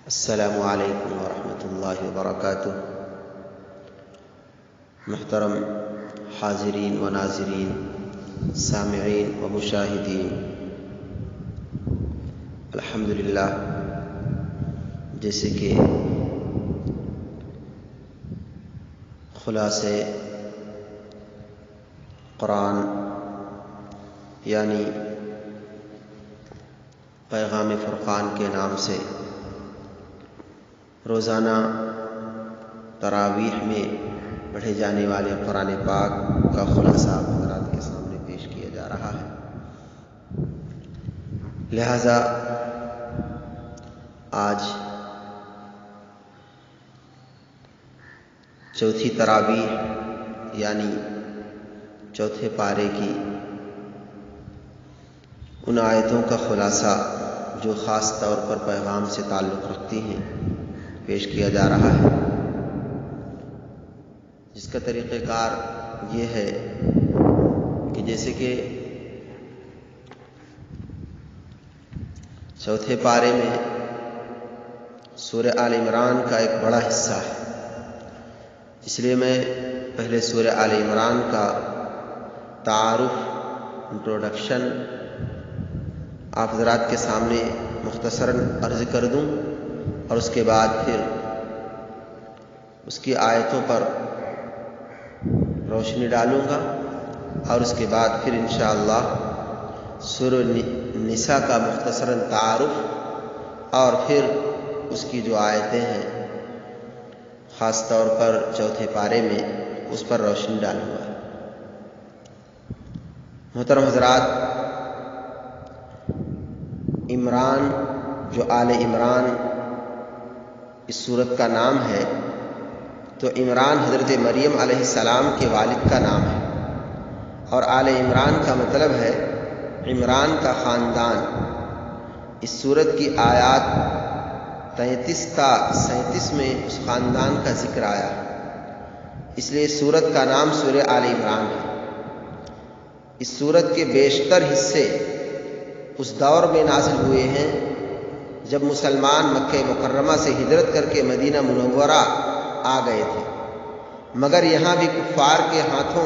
السلام علیکم ورحمۃ اللہ وبرکاتہ۔ محترم حاضرین و ناظرین، سامعین و مشاہدین، الحمدللہ، جیسے کہ خلاصے قرآن یعنی پیغام فرقان کے نام سے روزانہ تراویح میں پڑھے جانے والے قرآن پاک کا خلاصہ آپ حضرات کے سامنے پیش کیا جا رہا ہے۔ لہذا آج چوتھی تراویح یعنی چوتھے پارے کی ان آیتوں کا خلاصہ جو خاص طور پر پیغام سے تعلق رکھتی ہیں پیش کیا جا رہا ہے، جس کا طریقہ کار یہ ہے کہ جیسے کہ چوتھے پارے میں سورہ آل عمران کا ایک بڑا حصہ ہے، اس لیے میں پہلے سورہ آل عمران کا تعارف، انٹروڈکشن آپ حضرات کے سامنے مختصراً عرض کر دوں، اور اس کے بعد پھر اس کی آیتوں پر روشنی ڈالوں گا، اور اس کے بعد پھر انشاءاللہ سورہ نساء کا مختصراً تعارف اور پھر اس کی جو آیتیں ہیں خاص طور پر چوتھے پارے میں اس پر روشنی ڈالوں گا۔ محترم حضرات، عمران جو آل عمران اس سورت کا نام ہے، تو عمران حضرت مریم علیہ السلام کے والد کا نام ہے، اور آل عمران کا مطلب ہے عمران کا خاندان۔ اس سورت کی آیات 33 تا 37 میں اس خاندان کا ذکر آیا ہے، اس لیے سورت کا نام سورہ آل عمران ہے۔ اس سورت کے بیشتر حصے اس دور میں نازل ہوئے ہیں جب مسلمان مکہ مکرمہ سے ہجرت کر کے مدینہ منورہ آ گئے تھے، مگر یہاں بھی کفار کے ہاتھوں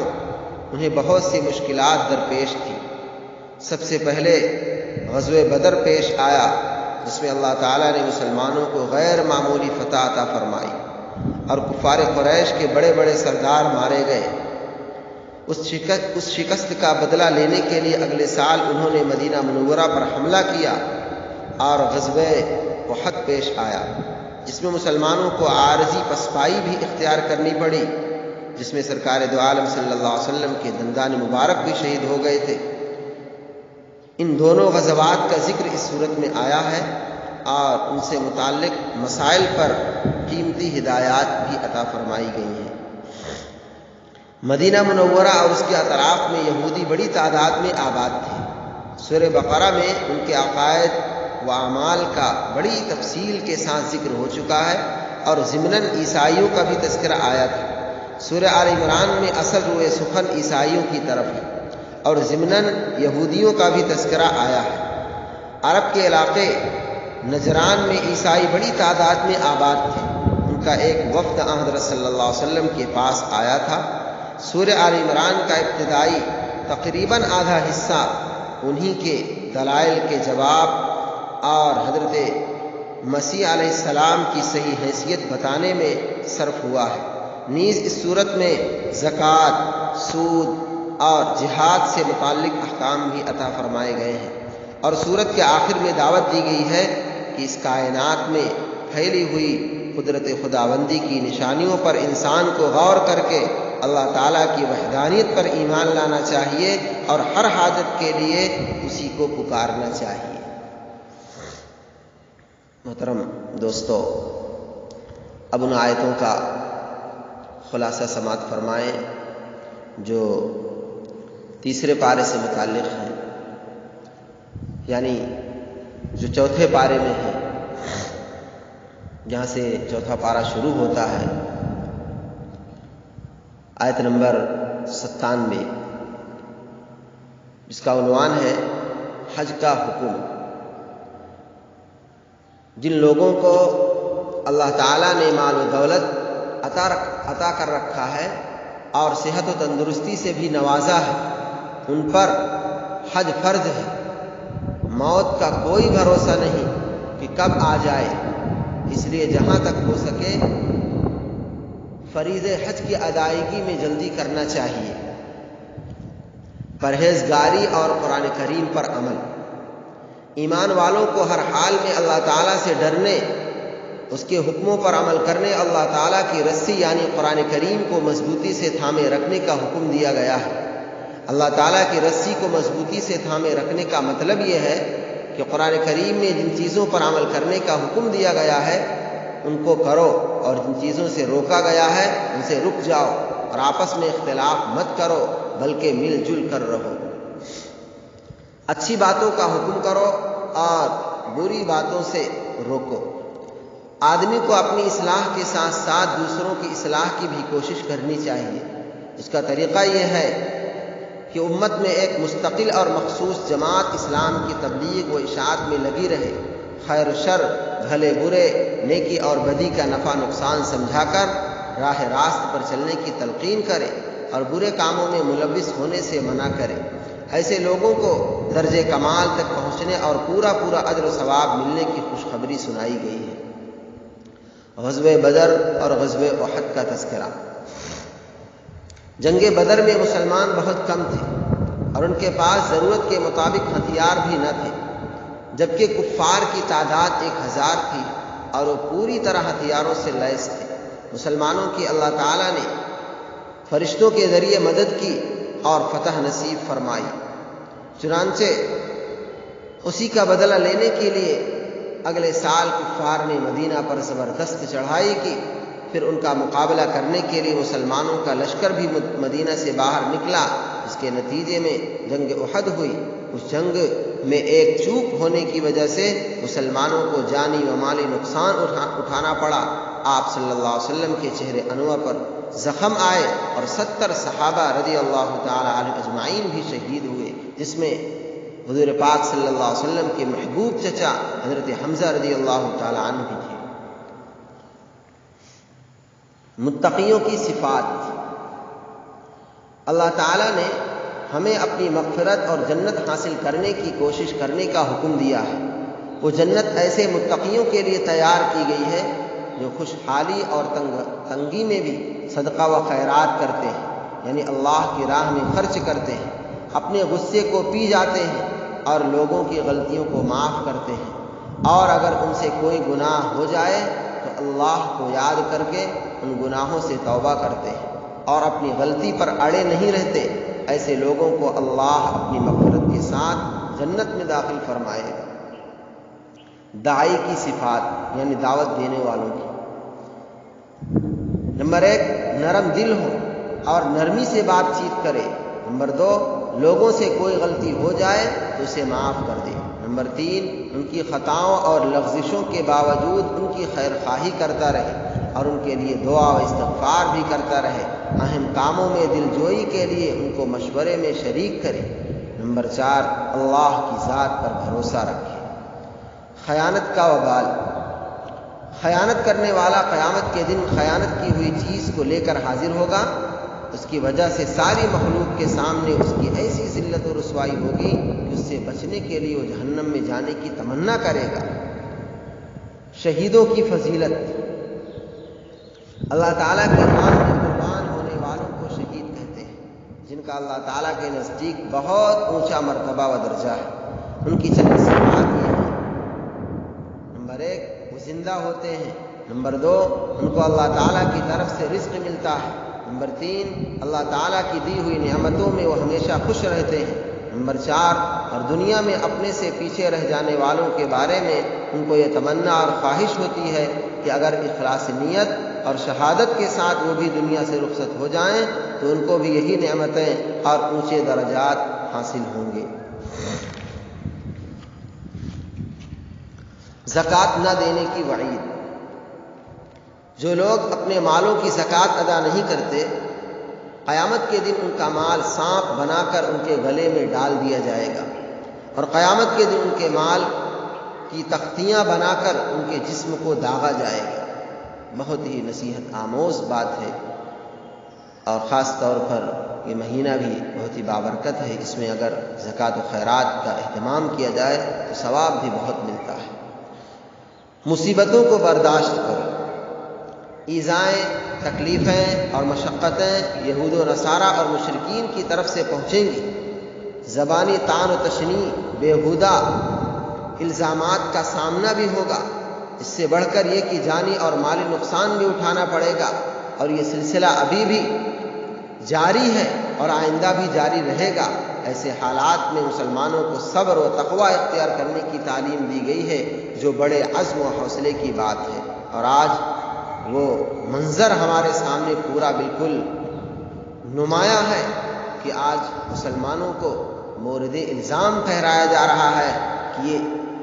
انہیں بہت سی مشکلات درپیش تھی۔ سب سے پہلے غزوہ بدر پیش آیا، جس میں اللہ تعالیٰ نے مسلمانوں کو غیر معمولی فتح عطا فرمائی اور کفار قریش کے بڑے بڑے سردار مارے گئے۔ اس شکست کا بدلہ لینے کے لیے اگلے سال انہوں نے مدینہ منورہ پر حملہ کیا، اور غزوہ احد پیش آیا، جس میں مسلمانوں کو عارضی پسپائی بھی اختیار کرنی پڑی، جس میں سرکار دو عالم صلی اللہ علیہ وسلم کے دندان مبارک بھی شہید ہو گئے تھے۔ ان دونوں غزوات کا ذکر اس صورت میں آیا ہے، اور ان سے متعلق مسائل پر قیمتی ہدایات بھی عطا فرمائی گئی ہیں۔ مدینہ منورہ اور اس کے اطراف میں یہودی بڑی تعداد میں آباد تھے۔ سورہ بقرہ میں ان کے عقائد و اعمال کا بڑی تفصیل کے ساتھ ذکر ہو چکا ہے، اور ضمناً عیسائیوں کا بھی تذکرہ آیا تھا۔ سورہ آل عمران میں اثر روئے سخن عیسائیوں کی طرف ہے، اور ضمناً یہودیوں کا بھی تذکرہ آیا ہے۔ عرب کے علاقے نجران میں عیسائی بڑی تعداد میں آباد تھے، ان کا ایک وفد حضرت صلی اللہ علیہ وسلم کے پاس آیا تھا۔ سورہ آل عمران کا ابتدائی تقریباً آدھا حصہ انہی کے دلائل کے جواب اور حضرت مسیح علیہ السلام کی صحیح حیثیت بتانے میں صرف ہوا ہے۔ نیز اس صورت میں زکوٰۃ، سود اور جہاد سے متعلق احکام بھی عطا فرمائے گئے ہیں، اور صورت کے آخر میں دعوت دی گئی ہے کہ اس کائنات میں پھیلی ہوئی قدرت خداوندی کی نشانیوں پر انسان کو غور کر کے اللہ تعالیٰ کی وحدانیت پر ایمان لانا چاہیے، اور ہر حاجت کے لیے اسی کو پکارنا چاہیے۔ محترم دوستو، اب ان آیتوں کا خلاصہ سماعت فرمائیں جو تیسرے پارے سے متعلق ہیں، یعنی جو چوتھے پارے میں ہے، جہاں سے چوتھا پارہ شروع ہوتا ہے، آیت نمبر 97، جس کا عنوان ہے حج کا حکم۔ جن لوگوں کو اللہ تعالیٰ نے مال و دولت عطا کر رکھا ہے اور صحت و تندرستی سے بھی نوازا ہے، ان پر حج فرض ہے۔ موت کا کوئی بھروسہ نہیں کہ کب آ جائے، اس لیے جہاں تک ہو سکے فریض حج کی ادائیگی میں جلدی کرنا چاہیے۔ پرہیزگاری اور قرآن کریم پر عمل۔ ایمان والوں کو ہر حال میں اللہ تعالیٰ سے ڈرنے، اس کے حکموں پر عمل کرنے، اللہ تعالیٰ کی رسی یعنی قرآن کریم کو مضبوطی سے تھامے رکھنے کا حکم دیا گیا ہے۔ اللہ تعالیٰ کی رسی کو مضبوطی سے تھامے رکھنے کا مطلب یہ ہے کہ قرآن کریم میں جن چیزوں پر عمل کرنے کا حکم دیا گیا ہے ان کو کرو، اور جن چیزوں سے روکا گیا ہے ان سے رک جاؤ، اور آپس میں اختلاف مت کرو بلکہ مل جل کر رہو۔ اچھی باتوں کا حکم کرو اور بری باتوں سے روکو۔ آدمی کو اپنی اصلاح کے ساتھ ساتھ دوسروں کی اصلاح کی بھی کوشش کرنی چاہیے۔ اس کا طریقہ یہ ہے کہ امت میں ایک مستقل اور مخصوص جماعت اسلام کی تبلیغ و اشاعت میں لگی رہے، خیر و شر، بھلے برے، نیکی اور بدی کا نفع نقصان سمجھا کر راہ راست پر چلنے کی تلقین کرے اور برے کاموں میں ملوث ہونے سے منع کرے۔ ایسے لوگوں کو درجے کمال تک پہنچنے اور پورا اجر و ثواب ملنے کی خوشخبری سنائی گئی ہے۔ غزوہ بدر اور غزوہ احد کا تذکرہ۔ جنگ بدر میں مسلمان بہت کم تھے اور ان کے پاس ضرورت کے مطابق ہتھیار بھی نہ تھے، جبکہ کفار کی تعداد 1000 تھی اور وہ پوری طرح ہتھیاروں سے لیس تھے۔ مسلمانوں کی اللہ تعالیٰ نے فرشتوں کے ذریعے مدد کی اور فتح نصیب فرمائی۔ چنانچہ اسی کا بدلہ لینے کے لیے اگلے سال کفار نے مدینہ پر زبردست چڑھائی کی۔ پھر ان کا مقابلہ کرنے کے لیے مسلمانوں کا لشکر بھی مدینہ سے باہر نکلا، اس کے نتیجے میں جنگ احد ہوئی۔ اس جنگ میں ایک چوک ہونے کی وجہ سے مسلمانوں کو جانی و مالی نقصان اٹھانا پڑا۔ آپ صلی اللہ علیہ وسلم کے چہرے انور پر زخم آئے اور 70 صحابہ رضی اللہ تعالی عنہ اجمعین بھی شہید ہوئے، جس میں حضور پاک صلی اللہ علیہ وسلم کے محبوب چچا حضرت حمزہ رضی اللہ تعالی عنہ بھی تھے۔ متقیوں کی صفات۔ اللہ تعالیٰ نے ہمیں اپنی مغفرت اور جنت حاصل کرنے کی کوشش کرنے کا حکم دیا ہے۔ وہ جنت ایسے متقیوں کے لیے تیار کی گئی ہے جو خوشحالی اور تنگی میں بھی صدقہ و خیرات کرتے ہیں، یعنی اللہ کی راہ میں خرچ کرتے ہیں، اپنے غصے کو پی جاتے ہیں اور لوگوں کی غلطیوں کو معاف کرتے ہیں، اور اگر ان سے کوئی گناہ ہو جائے تو اللہ کو یاد کر کے ان گناہوں سے توبہ کرتے ہیں اور اپنی غلطی پر اڑے نہیں رہتے۔ ایسے لوگوں کو اللہ اپنی مغفرت کے ساتھ جنت میں داخل فرمائے گا۔ داعی کی صفات، یعنی دعوت دینے والوں کی۔ نمبر 1، نرم دل ہو اور نرمی سے بات چیت کرے۔ نمبر 2، لوگوں سے کوئی غلطی ہو جائے تو اسے معاف کر دے۔ نمبر 3، ان کی خطاؤں اور لغزشوں کے باوجود ان کی خیر خواہی کرتا رہے اور ان کے لیے دعا و استغفار بھی کرتا رہے۔ اہم کاموں میں دل جوئی کے لیے ان کو مشورے میں شریک کرے۔ نمبر 4، اللہ کی ذات پر بھروسہ رکھے۔ خیانت کا وبال۔ خیانت کرنے والا قیامت کے دن خیانت کی ہوئی چیز کو لے کر حاضر ہوگا۔ اس کی وجہ سے ساری مخلوق کے سامنے اس کی ایسی ذلت و رسوائی ہوگی کہ اس سے بچنے کے لیے وہ جہنم میں جانے کی تمنا کرے گا۔ شہیدوں کی فضیلت۔ اللہ تعالیٰ کی راہ میں قربان ہونے والوں کو شہید کہتے ہیں، جن کا اللہ تعالیٰ کے نزدیک بہت اونچا مرتبہ و درجہ ہے۔ ان کی چند صفات یہ ہیں۔ نمبر 1، وہ زندہ ہوتے ہیں۔ نمبر 2، ان کو اللہ تعالیٰ کی طرف سے رزق ملتا ہے۔ نمبر 3، اللہ تعالیٰ کی دی ہوئی نعمتوں میں وہ ہمیشہ خوش رہتے ہیں۔ نمبر 4، اور دنیا میں اپنے سے پیچھے رہ جانے والوں کے بارے میں ان کو یہ تمنا اور خواہش ہوتی ہے کہ اگر اخلاص نیت اور شہادت کے ساتھ وہ بھی دنیا سے رخصت ہو جائیں تو ان کو بھی یہی نعمتیں اور اونچے درجات حاصل ہوں گے۔ زکوٰۃ نہ دینے کی وعید۔ جو لوگ اپنے مالوں کی زکوٰۃ ادا نہیں کرتے، قیامت کے دن ان کا مال سانپ بنا کر ان کے گلے میں ڈال دیا جائے گا، اور قیامت کے دن ان کے مال کی تختیاں بنا کر ان کے جسم کو داغا جائے گا۔ بہت ہی نصیحت آموز بات ہے، اور خاص طور پر یہ مہینہ بھی بہت ہی بابرکت ہے، اس میں اگر زکوٰۃ و خیرات کا اہتمام کیا جائے تو ثواب بھی بہت ملتا ہے۔ مصیبتوں کو برداشت کرو، ایذائیں، تکلیفیں اور مشقتیں یہود و نصارہ اور مشرکین کی طرف سے پہنچیں گی، زبانی طعن و تشنیع، بیہودہ الزامات کا سامنا بھی ہوگا، اس سے بڑھ کر یہ کہ جانی اور مالی نقصان بھی اٹھانا پڑے گا، اور یہ سلسلہ ابھی بھی جاری ہے اور آئندہ بھی جاری رہے گا۔ ایسے حالات میں مسلمانوں کو صبر و تقوی اختیار کرنے کی تعلیم دی گئی ہے، جو بڑے عزم و حوصلے کی بات ہے۔ اور آج وہ منظر ہمارے سامنے پورا بالکل نمایاں ہے کہ آج مسلمانوں کو مورد الزام ٹھہرایا جا رہا ہے کہ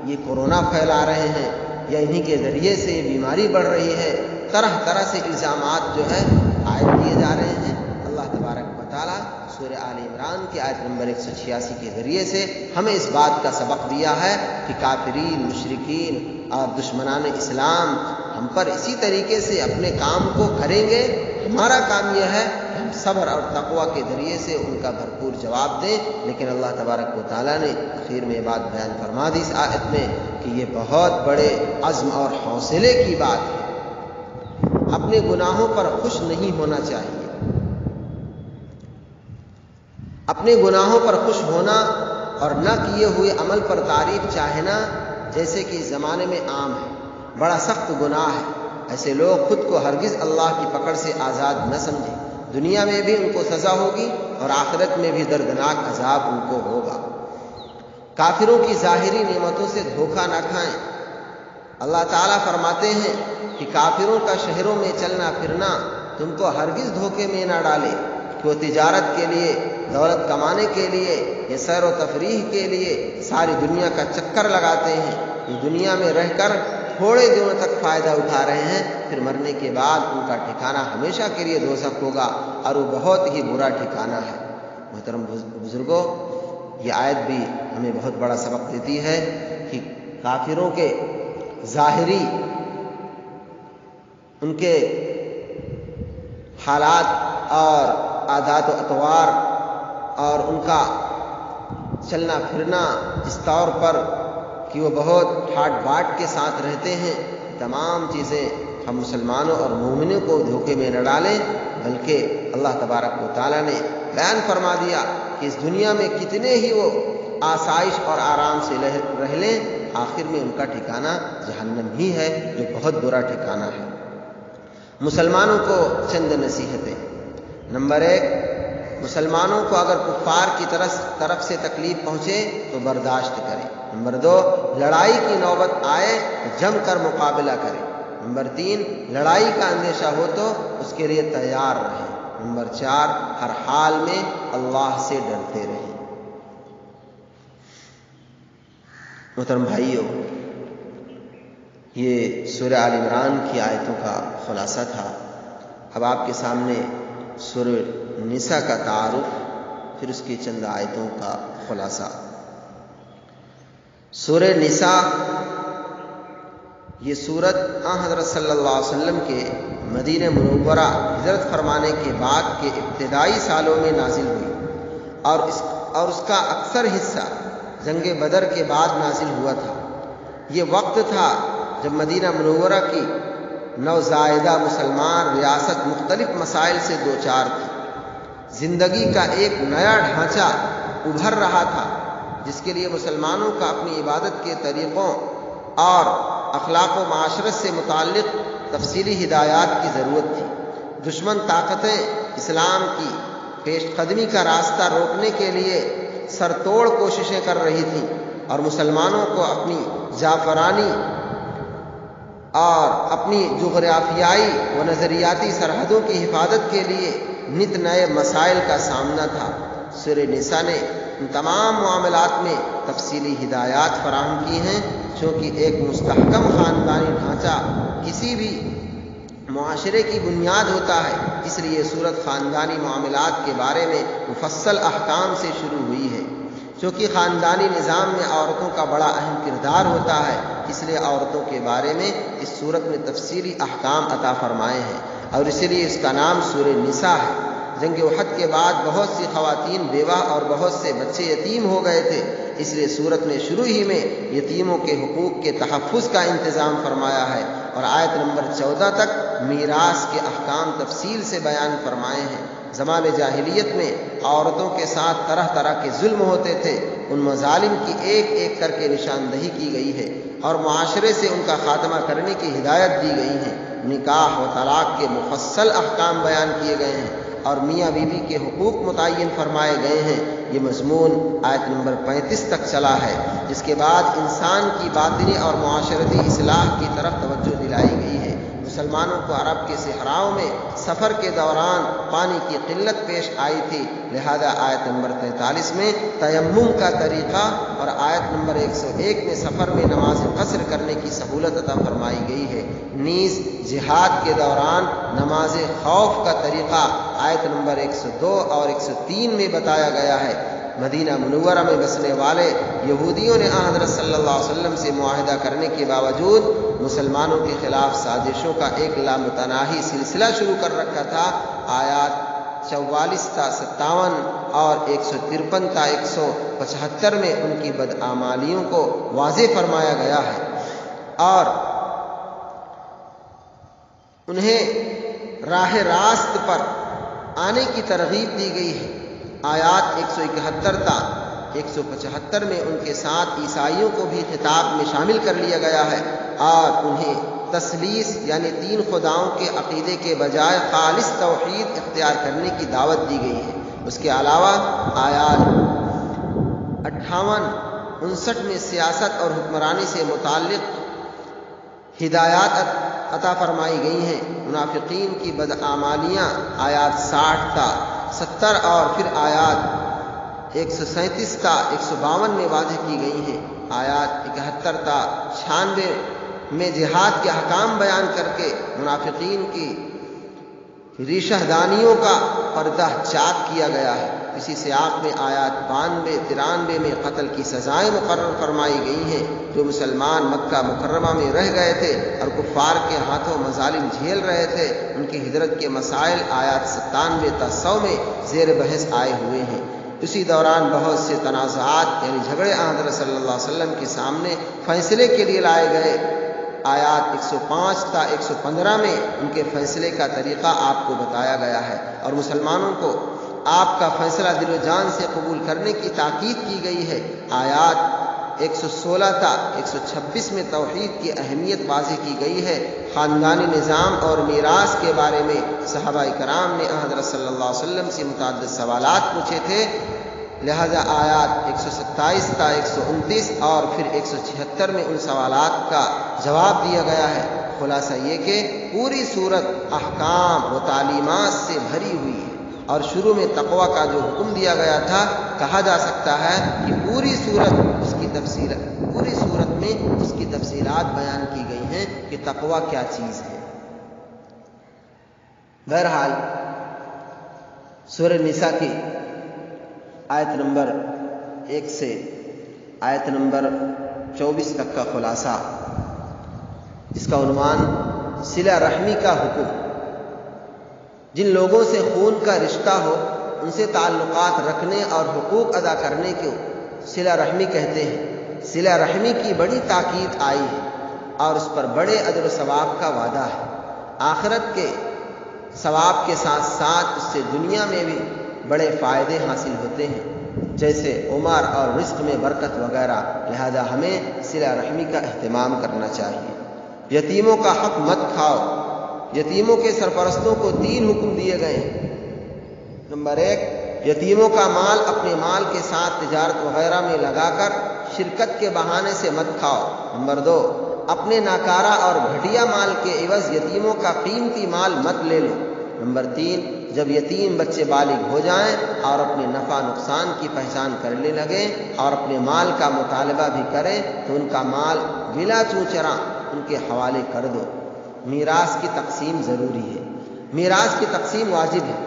یہ کورونا پھیلا رہے ہیں، یا انہی کے ذریعے سے یہ بیماری بڑھ رہی ہے۔ طرح طرح سے الزامات جو ہے عائد کیے جا رہے ہیں۔ اللہ تبارک و تعالیٰ سورہ آل عمران کی آیت نمبر 186 کے ذریعے سے ہمیں اس بات کا سبق دیا ہے کہ کافرین، مشرکین اور دشمنان اسلام ہم پر اسی طریقے سے اپنے کام کو کریں گے۔ ہمارا کام یہ ہے کہ ہم صبر اور تقوی کے ذریعے سے ان کا بھرپور جواب دیں، لیکن اللہ تبارک و تعالیٰ نے آخر میں یہ بات بیان فرما دی اس آیت میں کہ یہ بہت بڑے عزم اور حوصلے کی بات ہے۔ اپنے گناہوں پر خوش نہیں ہونا چاہیے، اپنے گناہوں پر خوش ہونا اور نہ کیے ہوئے عمل پر تعریف چاہنا جیسے کہ اس زمانے میں عام ہے، بڑا سخت گناہ ہے۔ ایسے لوگ خود کو ہرگز اللہ کی پکڑ سے آزاد نہ سمجھیں، دنیا میں بھی ان کو سزا ہوگی اور آخرت میں بھی دردناک عذاب ان کو ہوگا۔ کافروں کی ظاہری نعمتوں سے دھوکہ نہ کھائیں۔ اللہ تعالیٰ فرماتے ہیں کہ کافروں کا شہروں میں چلنا پھرنا تم کو ہرگز دھوکے میں نہ ڈالے کہ وہ تجارت کے لیے، دولت کمانے کے لیے یا سیر و تفریح کے لیے ساری دنیا کا چکر لگاتے ہیں۔ یہ دنیا میں رہ کر تھوڑے دنوں تک فائدہ اٹھا رہے ہیں، پھر مرنے کے بعد ان کا ٹھکانہ ہمیشہ کے لیے دوزخ ہوگا، اور وہ بہت ہی برا ٹھکانہ ہے۔ محترم بزرگوں، یہ آیت بھی ہمیں بہت بڑا سبق دیتی ہے کہ کافروں کے ظاہری ان کے حالات اور عادات و اطوار اور ان کا چلنا پھرنا اس طور پر کہ وہ بہت ٹھاٹ باٹ کے ساتھ رہتے ہیں، تمام چیزیں ہم مسلمانوں اور مومنوں کو دھوکے میں نہ ڈالیں، بلکہ اللہ تبارک و تعالیٰ نے بیان فرما دیا کہ اس دنیا میں کتنے ہی وہ آسائش اور آرام سے رہ لیں، آخر میں ان کا ٹھکانہ جہنم ہی ہے، جو بہت برا ٹھکانہ ہے۔ مسلمانوں کو چند نصیحتیں۔ نمبر 1، مسلمانوں کو اگر کفار کی طرف سے تکلیف پہنچے تو برداشت کریں۔ نمبر 2، لڑائی کی نوبت آئے تو جم کر مقابلہ کریں۔ نمبر 3، لڑائی کا اندیشہ ہو تو اس کے لیے تیار رہیں۔ نمبر 4، ہر حال میں اللہ سے ڈرتے رہیں۔ محترم بھائیو، یہ سورہ آل عمران کی آیتوں کا خلاصہ تھا۔ اب آپ کے سامنے سورہ نساء کا تعارف، پھر اس کی چند آیتوں کا خلاصہ۔ سورہ نساء یہ سورت حضرت صلی اللہ علیہ وسلم کے مدینہ منورہ ہجرت فرمانے کے بعد کے ابتدائی سالوں میں نازل ہوئی، اور اس کا اکثر حصہ جنگ بدر کے بعد نازل ہوا تھا۔ یہ وقت تھا جب مدینہ منورہ کی نوزائیدہ مسلمان ریاست مختلف مسائل سے دوچار تھی۔ زندگی کا ایک نیا ڈھانچہ ابھر رہا تھا، جس کے لیے مسلمانوں کا اپنی عبادت کے طریقوں اور اخلاق و معاشرت سے متعلق تفصیلی ہدایات کی ضرورت تھی۔ دشمن طاقتیں اسلام کی پیش قدمی کا راستہ روکنے کے لیے سر توڑ کوششیں کر رہی تھیں، اور مسلمانوں کو اپنی جعفرانی اور اپنی جغرافیائی و نظریاتی سرحدوں کی حفاظت کے لیے نت نئے مسائل کا سامنا تھا۔ سورہ نساء نے ان تمام معاملات میں تفصیلی ہدایات فراہم کی ہیں، چونکہ ایک مستحکم خاندانی ڈھانچہ کسی بھی معاشرے کی بنیاد ہوتا ہے، اس لیے سورت خاندانی معاملات کے بارے میں مفصل احکام سے شروع ہوئی ہے۔ چونکہ خاندانی نظام میں عورتوں کا بڑا اہم کردار ہوتا ہے، اس لیے عورتوں کے بارے میں اس صورت میں تفصیلی احکام عطا فرمائے ہیں، اور اسی لیے اس کا نام سورہ نساء ہے۔ جنگ احد کے بعد بہت سی خواتین بیوہ اور بہت سے بچے یتیم ہو گئے تھے، اس لیے سورت نے شروع ہی میں یتیموں کے حقوق کے تحفظ کا انتظام فرمایا ہے، اور آیت نمبر 14 تک میراث کے احکام تفصیل سے بیان فرمائے ہیں۔ زمان جاہلیت میں عورتوں کے ساتھ طرح طرح کے ظلم ہوتے تھے، ان مظالم کی ایک ایک کر کے نشاندہی کی گئی ہے اور معاشرے سے ان کا خاتمہ کرنے کی ہدایت دی گئی ہے۔ نکاح و طلاق کے مفصل احکام بیان کیے گئے ہیں اور میاں بیوی کے حقوق متعین فرمائے گئے ہیں۔ یہ مضمون آیت نمبر 35 تک چلا ہے، جس کے بعد انسان کی باطنی اور معاشرتی اصلاح کی طرف توجہ دلائی گئی ہے۔ مسلمانوں کو عرب کے صحراؤں میں سفر کے دوران پانی کی قلت پیش آئی تھی، لہذا آیت نمبر 43 میں تیمم کا طریقہ اور آیت نمبر 101 میں سفر میں نماز قصر کرنے کی سہولت عطا فرمائی گئی ہے۔ نیز جہاد کے دوران نماز خوف کا طریقہ آیت نمبر 102 اور 103 میں بتایا گیا ہے۔ مدینہ منورہ میں بسنے والے یہودیوں نے حضرت صلی اللہ علیہ وسلم سے معاہدہ کرنے کے باوجود مسلمانوں کے خلاف سازشوں کا ایک لامتناہی سلسلہ شروع کر رکھا تھا۔ آیات 44 تا 57 اور 153 تا 175 میں ان کی بدعمالیوں کو واضح فرمایا گیا ہے اور انہیں راہ راست پر آنے کی ترغیب دی گئی ہے۔ آیات 171 تا 175 میں ان کے ساتھ عیسائیوں کو بھی خطاب میں شامل کر لیا گیا ہے اور انہیں تثلیث یعنی 3 خداؤں کے عقیدے کے بجائے خالص توحید اختیار کرنے کی دعوت دی گئی ہے۔ اس کے علاوہ آیات 58 59 میں سیاست اور حکمرانی سے متعلق ہدایات عطا فرمائی گئی ہیں۔ منافقین کی بدعمالیاں آیات 60 تا 70 اور پھر آیات 137 تا 152 میں واضح کی گئی ہیں۔ آیات 71 تا 96 میں جہاد کے احکام بیان کر کے منافقین کی ریشہ دانیوں کا پردہ چاک کیا گیا ہے۔ اسی سیاق میں آیات 92 93 میں قتل کی سزائیں مقرر فرمائی گئی ہیں۔ جو مسلمان مکہ مکرمہ میں رہ گئے تھے اور کفار کے ہاتھوں مظالم جھیل رہے تھے، ان کی ہجرت کے مسائل آیات 97 تا 100 میں زیر بحث آئے ہوئے ہیں۔ اسی دوران بہت سے تنازعات یعنی جھگڑے حضرت صلی اللہ علیہ وسلم کے سامنے فیصلے کے لیے لائے گئے۔ آیات 105 تا 115 میں ان کے فیصلے کا طریقہ آپ کو بتایا گیا ہے اور مسلمانوں کو آپ کا فیصلہ دل و جان سے قبول کرنے کی تاکید کی گئی ہے۔ آیات 116 تا 126 میں توحید کی اہمیت واضح کی گئی ہے۔ خاندانی نظام اور میراث کے بارے میں صحابہ کرام نے حضرت صلی اللہ علیہ وسلم سے متعدد سوالات پوچھے تھے، لہذا آیات 127 تا 129 اور پھر 176 میں ان سوالات کا جواب دیا گیا ہے۔ خلاصہ یہ کہ پوری صورت احکام و تعلیمات سے بھری ہوئی ہے اور شروع میں تقویٰ کا جو حکم دیا گیا تھا، کہا جا سکتا ہے کہ پوری صورت میں اس کی تفصیلات بیان کی گئی ہیں کہ تقویٰ کیا چیز ہے۔ بہرحال سورہ نساء کی آیت نمبر 1 سے آیت نمبر 24 تک کا خلاصہ، جس کا عنوان صلہ رحمی کا حکم۔ جن لوگوں سے خون کا رشتہ ہو ان سے تعلقات رکھنے اور حقوق ادا کرنے کو صلہ رحمی کہتے ہیں۔ صلہ رحمی کی بڑی تاکید آئی ہے اور اس پر بڑے اجر و ثواب کا وعدہ ہے۔ آخرت کے ثواب کے ساتھ ساتھ اس سے دنیا میں بھی بڑے فائدے حاصل ہوتے ہیں، جیسے عمر اور رزق میں برکت وغیرہ، لہذا ہمیں صلہ رحمی کا اہتمام کرنا چاہیے۔ یتیموں کا حق مت کھاؤ۔ یتیموں کے سرپرستوں کو 3 حکم دیے گئے ہیں۔ نمبر 1، یتیموں کا مال اپنے مال کے ساتھ تجارت وغیرہ میں لگا کر شرکت کے بہانے سے مت کھاؤ۔ نمبر 2، اپنے ناکارہ اور گھٹیا مال کے عوض یتیموں کا قیمتی مال مت لے لو۔ نمبر 3، جب یتیم بچے بالغ ہو جائیں اور اپنے نفع نقصان کی پہچان کرنے لگیں اور اپنے مال کا مطالبہ بھی کریں تو ان کا مال بلا چوچرا ان کے حوالے کر دو۔ میراث کی تقسیم ضروری ہے۔ میراث کی تقسیم واجب ہے،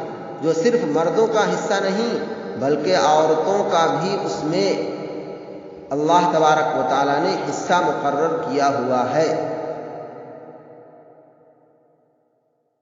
جو صرف مردوں کا حصہ نہیں بلکہ عورتوں کا بھی اس میں اللہ تبارک و تعالیٰ نے حصہ مقرر کیا ہوا ہے۔